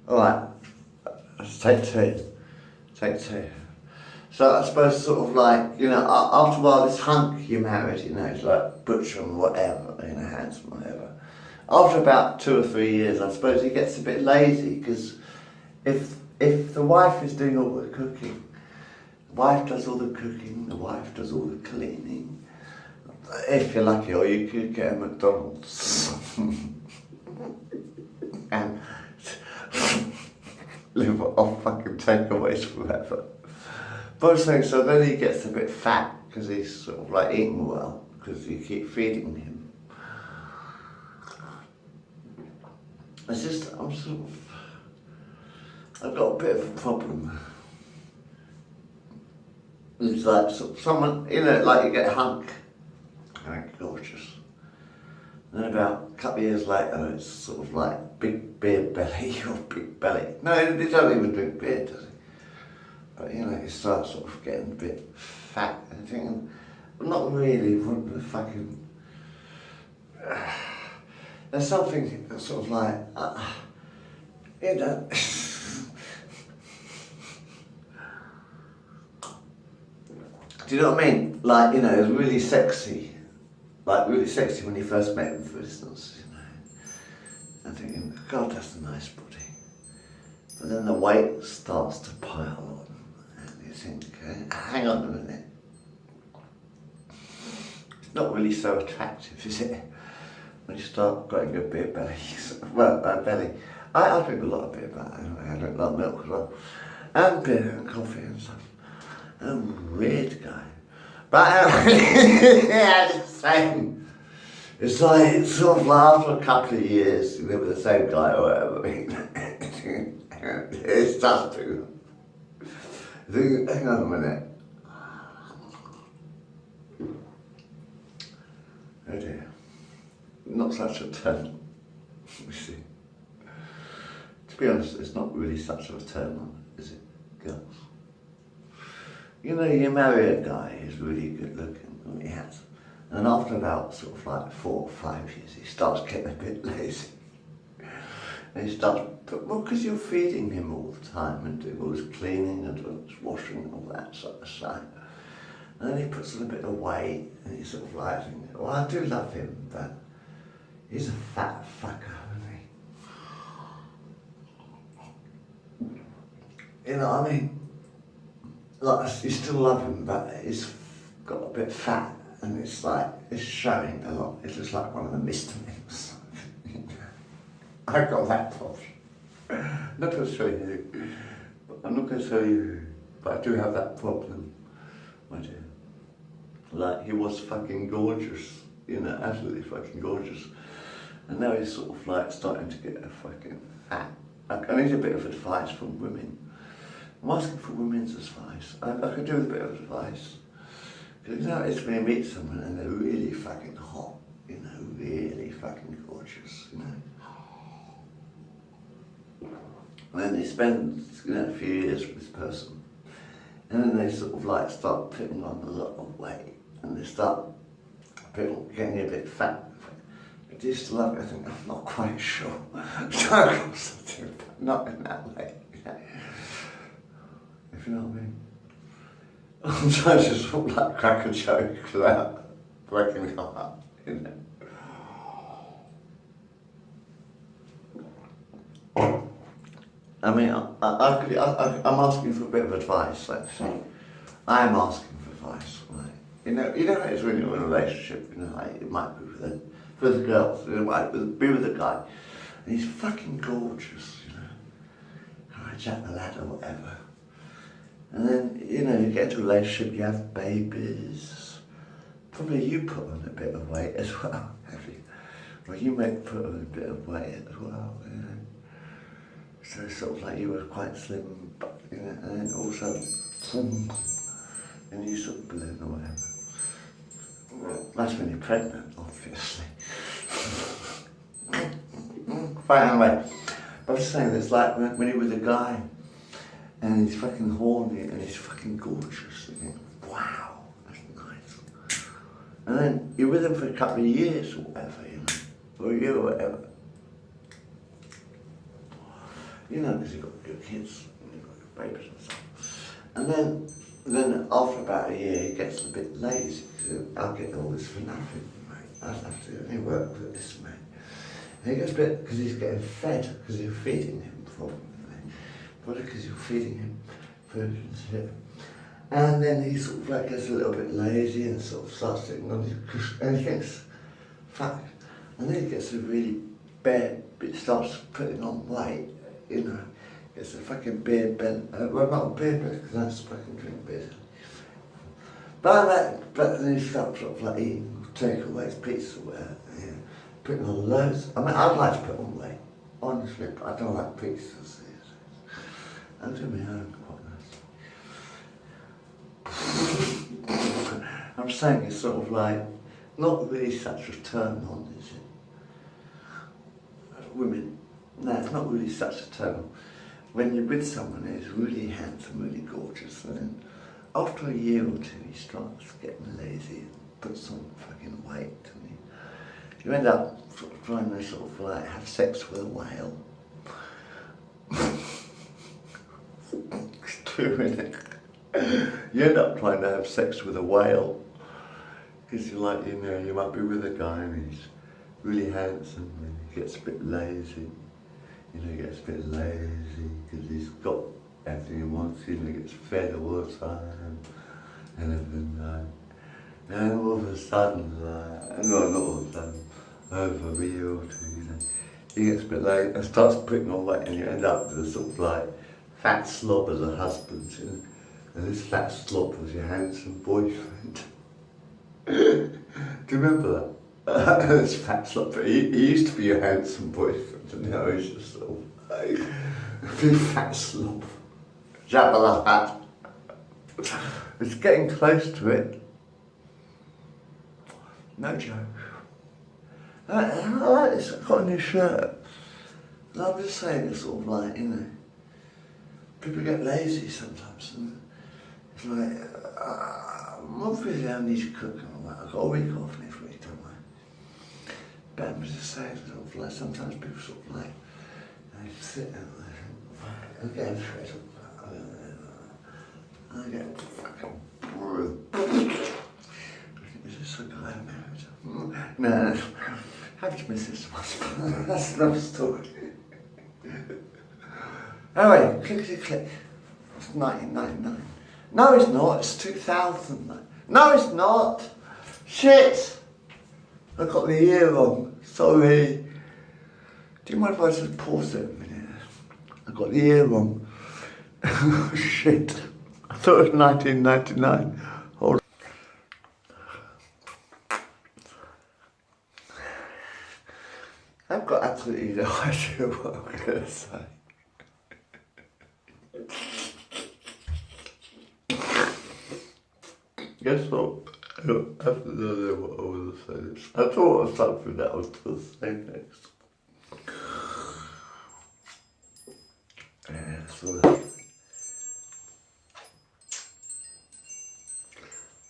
Alright, take two. Take two. So I suppose sort of like, after a while this hunk you married, he's like butcher and whatever, handsome whatever. After about 2 or 3 years, I suppose he gets a bit lazy because if the wife is doing all the cooking, the wife does all the cooking, the wife does all the cleaning. If you're lucky, or you could get a McDonald's and live off fucking takeaways forever. But I'm saying, so then he gets a bit fat because he's sort of like eating well because you keep feeding him. It's just, I've got a bit of a problem. It's like someone, like you get Hunk, gorgeous. And then about a couple of years later, it's sort of like big beer belly or big belly. No, he doesn't even drink beer, does he? But he starts sort of getting a bit fat and thinking, I'm not really wanting to fucking. There's something that's sort of like, do you know what I mean? Like, it was really sexy. Like, really sexy when you first met him, for instance, And thinking, God, that's a nice body. But then the weight starts to pile on. And you think, hang on a minute. It's not really so attractive, is it? When you start getting a beer belly. Well, belly. I drink a lot of beer, but I drink a lot of milk as well. And beer and coffee and stuff. I'm a weird guy. But yeah, just saying. It's like sort of like after a couple of years, with the same guy or whatever. It starts to think, hang on a minute. Oh dear. Not such a turn, you see. To be honest, it's not really such a turn on, is it, girls? You marry a guy who's really good looking, and he has. And after about sort of like 4 or 5 years, he starts getting a bit lazy. And he starts, because you're feeding him all the time and doing all his cleaning and his washing and all that sort of stuff. And then he puts on a bit of weight and he's sort of like, well, I do love him, but he's a fat fucker, isn't he? You know what I mean? Like, you still love him, but he's got a bit fat and it's like, it's showing a lot. It's just like one of the misdemeanors. I've got that problem. I'm not going to show you, I'm not going to show you, but I do have that problem, my dear. Like, he was fucking gorgeous, absolutely fucking gorgeous. And now he's sort of like starting to get a fucking fat. I need a bit of advice from women. I'm asking for women's advice. I could do with a bit of advice. Because it's when you meet someone and they're really fucking hot, really fucking gorgeous, And then they spend, a few years with this person. And then they sort of like start putting on a lot of weight. And they start getting a bit fat. But do you still love it? I think, I'm not quite sure. So I've got something, but not in that way. If you know what I mean. I'm trying to sort of like crack a joke without breaking it up, I mean, I'm asking for a bit of advice, let's say. I am asking for advice, right? It's when you're in a relationship, like it might be with the girls, it might be with a guy, and he's fucking gorgeous, I jack the lad or whatever. And then, you get into a relationship, you have babies. Probably you put on a bit of weight as well, have you? Well, you may put on a bit of weight as well, So sort of like you were quite slim, but, and then also, and you sort of balloon or whatever. Well, that's when you're pregnant, obviously. But anyway, I was saying, it's like when you're with a guy, and he's fucking horny and he's fucking gorgeous. You think, wow, that's nice. And then you're with him for a couple of years or whatever, or a year or whatever. You know, because you've got your kids, and you've got your babies and stuff. And then after about a year, he gets a bit lazy. I'll get all this for nothing, mate. I don't have to do any work with this, mate. And he gets a bit, because he's getting fed, because you're feeding him, probably because you're feeding him food and shit. And then he sort of like gets a little bit lazy and sort of starts sitting on his cushion, and he thinks, fuck. And then he gets a really bad, starts putting on weight, you know. Gets a fucking beer bent, well not a beer bent, because I just fucking drink beer. But then he starts sort of like eating takeaways, pizza, whatever, you know, putting on loads. I mean, I'd like to put on weight, honestly, but I don't like pizzas. I do my own quite nice. I'm saying it's sort of like, not really such a turn on, is it? Women, no, it's not really such a turn on. When you're with someone who's really handsome, really gorgeous, and then after a year or two he starts getting lazy and puts on fucking weight, and you end up sort of trying to sort of like have sex with a whale. It's true, isn't it? You end up trying to have sex with a whale, because you're like, you know, you might be with a guy and he's really handsome and he gets a bit lazy. You know, he gets a bit lazy because he's got everything he wants, you know, he gets fed all the time and everything like. And all of a sudden, like, no, not all of a sudden, over a year or two, you know, he gets a bit lazy and starts putting on weight, and you end up with a sort of like fat slob as a husband, you know, and this fat slob was your handsome boyfriend. Do you remember that? This fat slob, but he used to be your handsome boyfriend, and now he's just sort of like a big fat slob. Jabba the Hutt. It's getting close to it. No joke. I like this, I've got a new shirt. And I'm just saying, it's sort of like, you know, people get lazy sometimes, and it's like, obviously I need to cook and all that. I've got a week off next week, don't I? But I'm just saying, sort of like, sometimes people sort of like, they sit and they get fed up. I get fucking bored. Is this a guy I married? No, have to miss this one. That's another story. Anyway, clickety click. It's 1999. No, it's not. It's 2000. No, it's not. Shit! I got the year wrong. Sorry. Do you mind if I just pause it a minute? I got the year wrong. Shit. I thought it was 1999. Hold on. I've got absolutely no idea what I'm going to say. Guess what? I don't have no idea what I was going to say. I thought it was something that I was going to say next. Yeah, so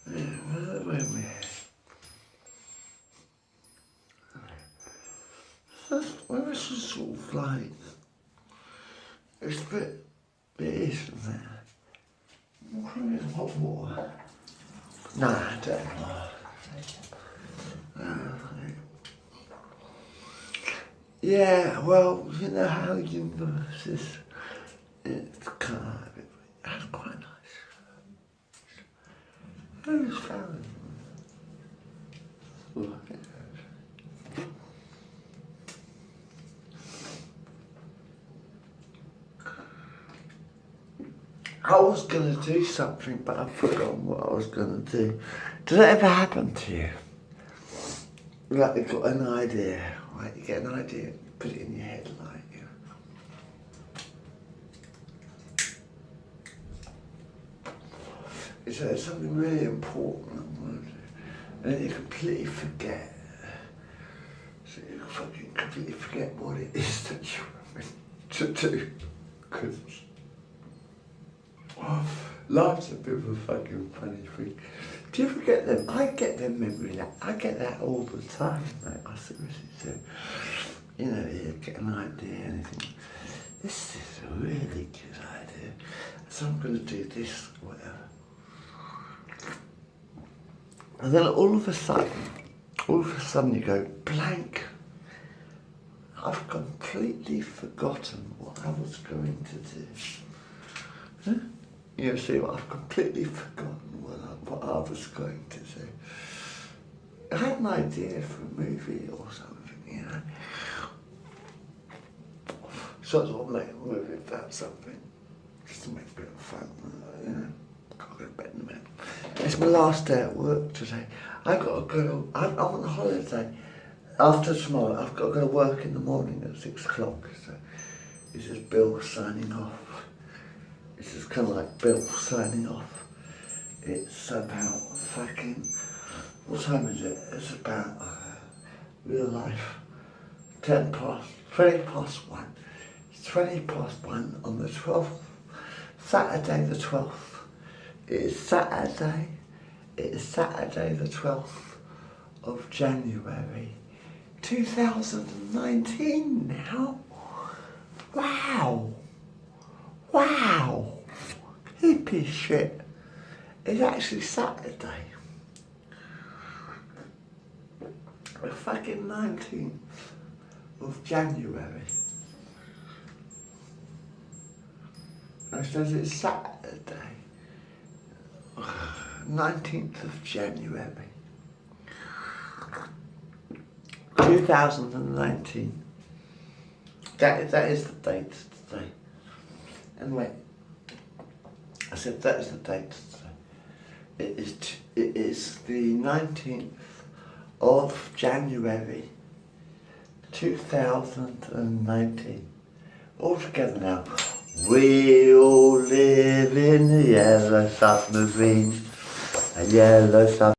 where were we? Well, this is sort of like, it's a bit isn't there? What is hot water? Nah, I don't know. Yeah, well, you know how universes, it's kind of a bit, that's quite nice. Who's found it? I was going to do something, but I've forgotten what I was going to do. Does that ever happen to you? Like you've got an idea, right? You get an idea, you put it in your head, like, you know. It's something really important I want to do, and then you completely forget. So you fucking completely forget what it is that you were meant to do. Because life's a bit of a fucking funny thing. Do you ever get them? I get them memory lapse. I get that all the time, mate. I seriously do. You know, you get an idea, anything. this is a really good idea. So I'm going to do this, whatever. And then all of a sudden you go blank. I've completely forgotten what I was going to do. Huh? You see, I've completely forgotten what I was going to do. I had an idea for a movie or something, you know. So I thought I'd make a movie about something, just to make a bit of fun, you know. Got to go to bed in a minute. It's my last day at work today. I've got to go, I'm on holiday. After tomorrow, I've got to go to work in the morning at 6 o'clock. So this is Bill signing off. This is kind of like Bill signing off. It's about fucking, what time is it? It's about real life. 20 past 1. It's 20 past 1 on the 12th, Saturday the 12th. It is Saturday the 12th of January 2019 now. Wow. Hippie shit. It's actually Saturday. The fucking 19th of January. It says it's Saturday. 19th of January. 2019. That is the date today. Anyway, I said that is the date today. It is the 19th of January 2019. All together now. We all live in a yellow submarine. A yellow submarine.